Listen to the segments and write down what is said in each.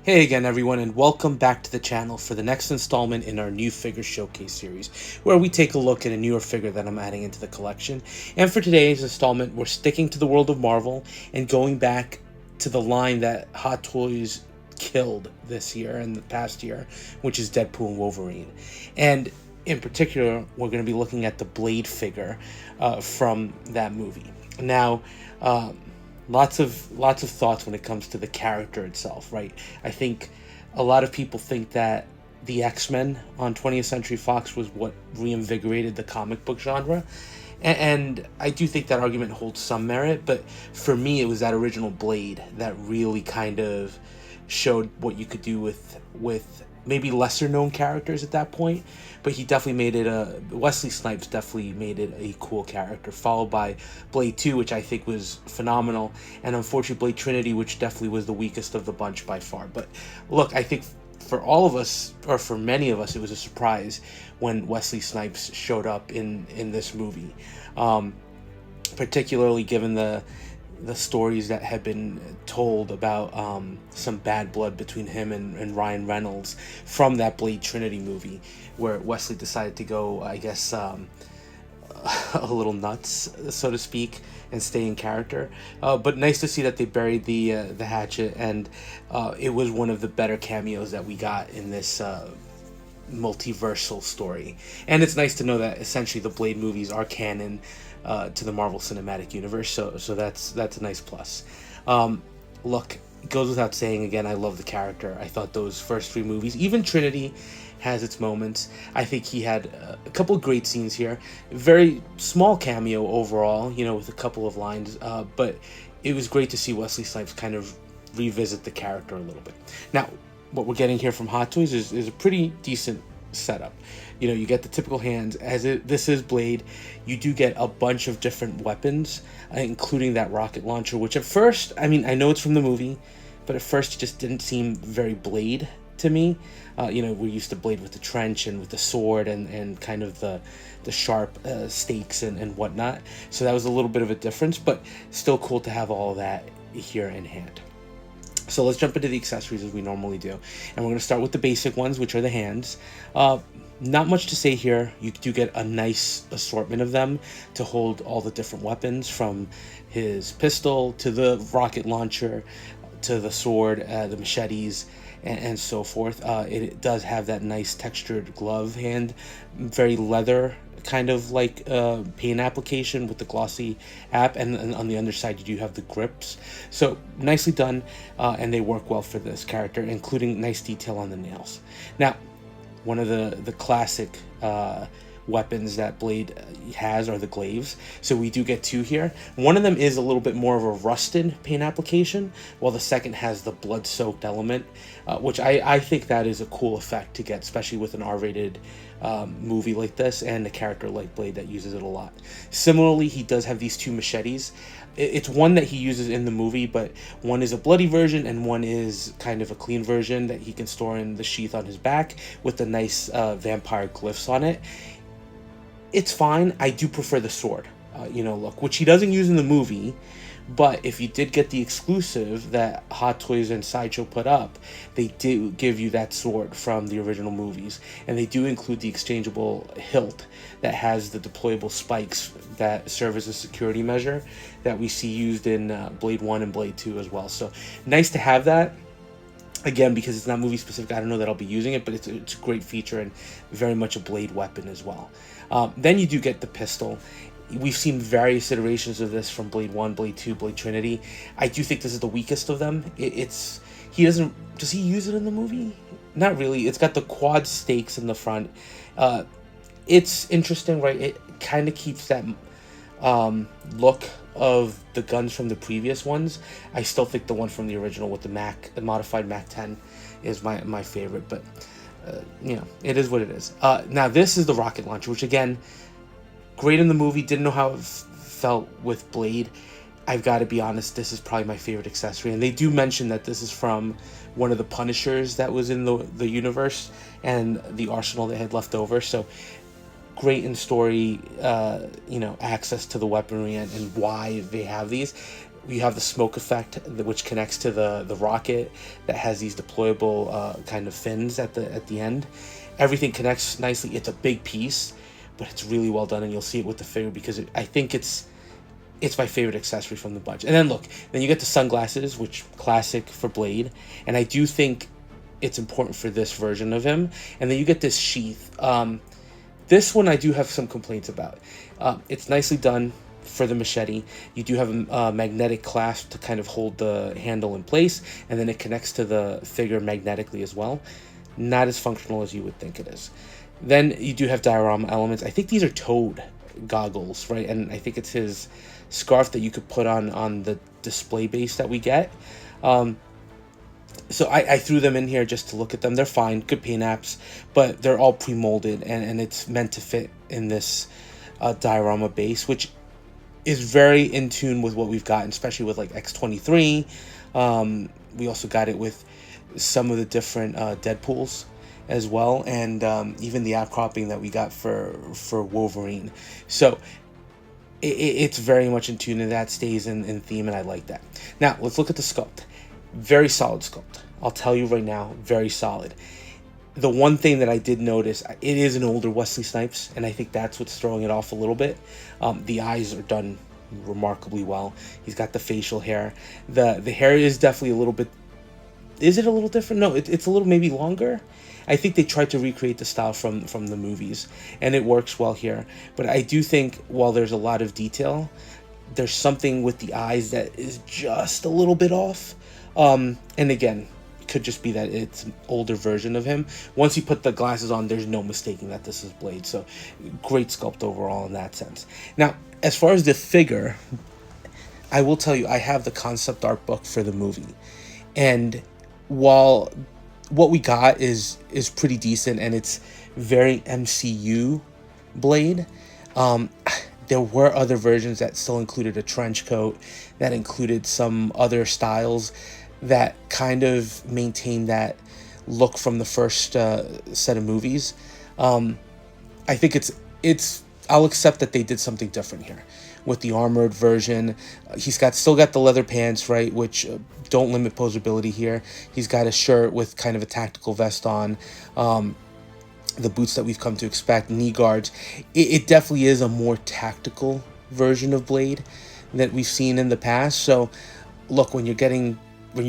Hey again, everyone, and welcome back to the channel for the next installment in our new figure showcase series, where we take a look at a newer figure that I'm adding into the collection. And for today's installment, we're sticking to the world of Marvel and going back to the line that Hot Toys killed this year and the past year, which is Deadpool Wolverine. And in particular, we're going to be looking at the Blade figure from that movie. Now, lots of thoughts when it comes to the character itself, right? I think a lot of people think that the X-Men on 20th Century Fox was what reinvigorated the comic book genre, and I do think that argument holds some merit, but for me it was that original Blade that really kind of showed what you could do with maybe lesser known characters at that point, but he definitely made it Wesley Snipes definitely made it a cool character, followed by Blade 2, which I think was phenomenal, and unfortunately Blade Trinity, which definitely was the weakest of the bunch by far. But look, I think for all of us, or for many of us, it was a surprise when Wesley Snipes showed up in this movie, particularly given the stories that had been told about some bad blood between him and Ryan Reynolds from that Blade Trinity movie, where Wesley decided to go, I guess, a little nuts, so to speak, and stay in character. But nice to see that they buried the hatchet, and it was one of the better cameos that we got in this multiversal story. And it's nice to know that essentially the Blade movies are canon to the Marvel Cinematic Universe, so that's a nice plus. Look, it goes without saying, again, I love the character. I thought those first three movies, even Trinity has its moments. I think he had a couple of great scenes here. Very small cameo overall, with a couple of lines, but it was great to see Wesley Snipes kind of revisit the character a little bit. Now, what we're getting here from Hot Toys is a pretty decent setup. You get the typical hands. This is Blade. You do get a bunch of different weapons, including that rocket launcher, which at first, I know it's from the movie, but at first it just didn't seem very Blade to me. We're used to Blade with the trench and with the sword and kind of the sharp stakes and whatnot. So that was a little bit of a difference, but still cool to have all of that here in hand. So let's jump into the accessories as we normally do. And we're going to start with the basic ones, which are the hands. Not much to say here. You do get a nice assortment of them to hold all the different weapons, from his pistol to the rocket launcher to the sword, the machetes, and so forth. It does have that nice textured glove hand, very leather, kind of like paint application with the glossy app, and on the underside you do have the grips. So nicely done, and they work well for this character, including nice detail on the nails. Now, one of the classic weapons that Blade has are the glaives. So we do get two here. One of them is a little bit more of a rusted paint application, while the second has the blood-soaked element, which I think that is a cool effect to get, especially with an R-rated movie like this and a character like Blade that uses it a lot. Similarly, he does have these two machetes. It's one that he uses in the movie, but one is a bloody version and one is kind of a clean version that he can store in the sheath on his back with the nice vampire glyphs on it. It's fine. I do prefer the sword, look, which he doesn't use in the movie. But if you did get the exclusive that Hot Toys and Sideshow put up, they do give you that sword from the original movies. And they do include the exchangeable hilt that has the deployable spikes that serve as a security measure that we see used in Blade 1 and Blade 2 as well. So nice to have that. Again, because it's not movie specific, I don't know that I'll be using it, but it's a great feature and very much a Blade weapon as well. Then you do get the pistol. We've seen various iterations of this from Blade 1, Blade 2, Blade Trinity. I do think this is the weakest of them. Does he use it in the movie? Not really. It's got the quad stakes in the front. It's interesting, right? It kind of keeps that look of the guns from the previous ones. I still think the one from the original with the modified Mac 10 is my favorite, but it is what it is. Now this is the rocket launcher, which again, great in the movie. Didn't know how it felt with Blade. I've got to be honest, this is probably my favorite accessory. And they do mention that this is from one of the Punishers that was in the universe and the arsenal they had left over. So great in story, access to the weaponry and why they have these. We have the smoke effect, which connects to the rocket that has these deployable kind of fins at the end. Everything connects nicely. It's a big piece, but it's really well done, and you'll see it with the figure because I think it's my favorite accessory from the bunch. And then look, then you get the sunglasses, which classic for Blade, and I do think it's important for this version of him. And then you get this sheath. This one I do have some complaints about. It's nicely done for the machete. You do have a magnetic clasp to kind of hold the handle in place, and then it connects to the figure magnetically as well. Not as functional as you would think it is. Then you do have diorama elements. I think these are Toad goggles, right? And I think it's his scarf that you could put on the display base that we get. So I threw them in here just to look at them. They're fine, good paint apps, but they're all pre-molded, and it's meant to fit in this diorama base, which is very in tune with what we've gotten, especially with like X-23. We also got it with some of the different Deadpools as well, and even the outcropping that we got for Wolverine. So it's very much in tune, and that stays in theme, and I like that. Now let's look at the sculpt. Very solid sculpt. I'll tell you right now, very solid. The one thing that I did notice, it is an older Wesley Snipes, and I think that's what's throwing it off a little bit. The eyes are done remarkably well. He's got the facial hair. The hair is definitely a little bit... Is it a little different? No, it's a little maybe longer. I think they tried to recreate the style from the movies, and it works well here. But I do think while there's a lot of detail, there's something with the eyes that is just a little bit off. And again, it could just be that it's an older version of him. Once you put the glasses on, there's no mistaking that this is Blade. So great sculpt overall in that sense. Now, as far as the figure, I will tell you, I have the concept art book for the movie. And while what we got is pretty decent, and it's very MCU Blade, there were other versions that still included a trench coat, that included some other styles that kind of maintain that look from the first set of movies. I think it's I'll accept that they did something different here with the armored version. He's still got the leather pants, right, which don't limit posability here. He's got a shirt with kind of a tactical vest on. The boots that we've come to expect, knee guards. It definitely is a more tactical version of Blade that we've seen in the past. So look, when you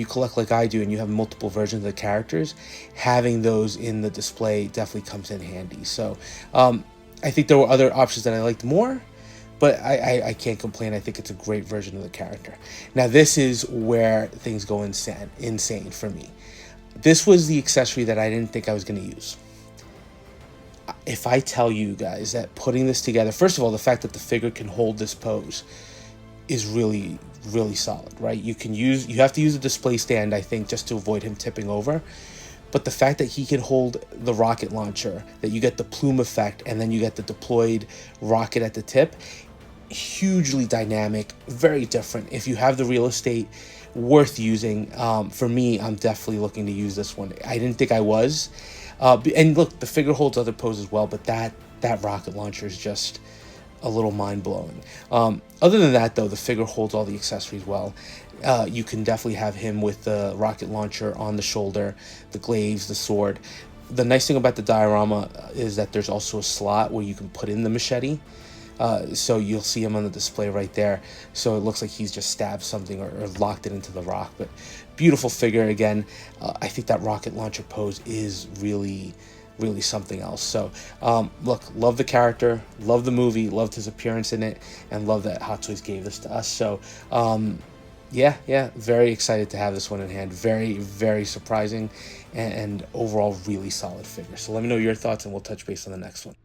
collect like I do and you have multiple versions of the characters, having those in the display definitely comes in handy. So I think there were other options that I liked more, but I can't complain. I think it's a great version of the character. Now this is where things go insane for me. This was the accessory that I didn't think I was going to use. If I tell you guys that putting this together, first of all, the fact that the figure can hold this pose is really, really solid, right? You have to use a display stand, I think, just to avoid him tipping over. But the fact that he can hold the rocket launcher, that you get the plume effect, and then you get the deployed rocket at the tip, hugely dynamic, very different. If you have the real estate, worth using. For me, I'm definitely looking to use this one. I didn't think I was. And look, the figure holds other poses as well, but that rocket launcher is just a little mind-blowing. Other than that, though, the figure holds all the accessories well. You can definitely have him with the rocket launcher on the shoulder, the glaives, the sword. The nice thing about the diorama is that there's also a slot where you can put in the machete. So you'll see him on the display right there. So it looks like he's just stabbed something or locked it into the rock. But beautiful figure again. I think that rocket launcher pose is really, really something else. So look, love the character, love the movie, loved his appearance in it, and love that Hot Toys gave this to us. So yeah, very excited to have this one in hand. Very, very surprising, and overall really solid figure. So let me know your thoughts, and we'll touch base on the next one.